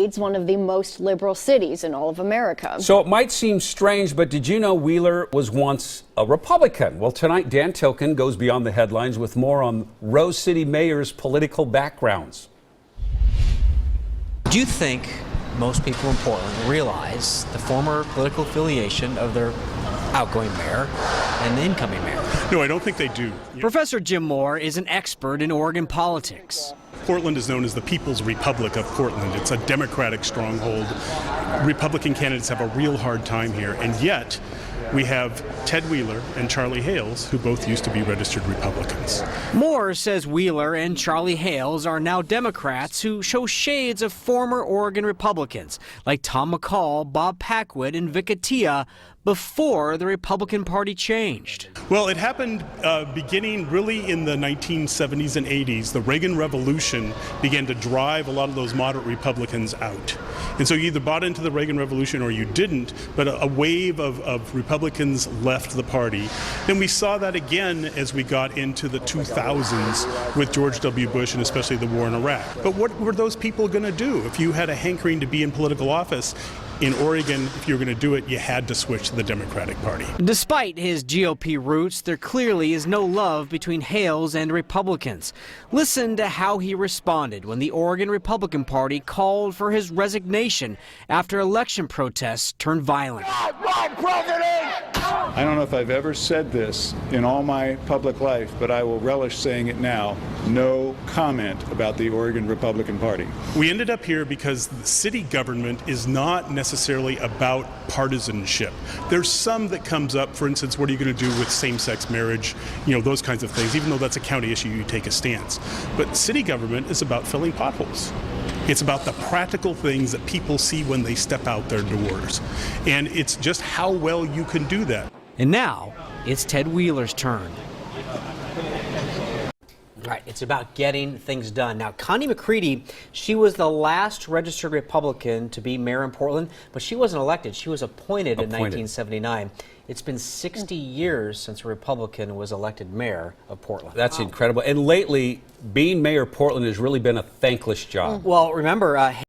It's one of the most liberal cities in all of America. So it might seem strange, but did you know Wheeler was once a Republican? Well, tonight, Dan Tilkin goes beyond the headlines with more on Rose City Mayor's political backgrounds. Do you think most people in Portland realize the former political affiliation of their outgoing mayor and the incoming mayor? No, I don't think they do. Professor Jim Moore is an expert in Oregon politics. Portland is known as the People's Republic of Portland. It's a Democratic stronghold. Republican candidates have a real hard time here, and yet we have Ted Wheeler and Charlie Hales, who both used to be registered Republicans. Moore says Wheeler and Charlie Hales are now Democrats who show shades of former Oregon Republicans, like Tom McCall, Bob Packwood, and Vic Atiyeh, before the Republican Party changed. Well, it happened beginning really in the 1970s and 80s. The Reagan Revolution began to drive a lot of those moderate Republicans out. And so you either bought into the Reagan Revolution or you didn't, but a wave of Republicans left the party. Then we saw that again as we got into the 2000s with George W. Bush and especially the war in Iraq. But what were those people going to do? If you had a hankering to be in political office, in Oregon, if you were going to do it, you had to switch to the Democratic Party. Despite his GOP roots, there clearly is no love between Hales and Republicans. Listen to how he responded when the Oregon Republican Party called for his resignation after election protests turned violent. I don't know if I've ever said this in all my public life, but I will relish saying it now. No comment about the Oregon Republican Party. We ended up here because the city government is not necessarily about partisanship. There's some that comes up, for instance, what are you going to do with same-sex marriage, those kinds of things. Even though that's a county issue, you take a stance. But city government is about filling potholes. It's about the practical things that people see when they step out their doors. And it's just how well you can do that. And now, it's Ted Wheeler's turn. All right, it's about getting things done. Now, Connie McCready, she was the last registered Republican to be mayor in Portland, but she wasn't elected. She was appointed in 1979. It's been 60 years since a Republican was elected mayor of Portland. That's incredible. And lately, being mayor of Portland has really been a thankless job. Well, remember,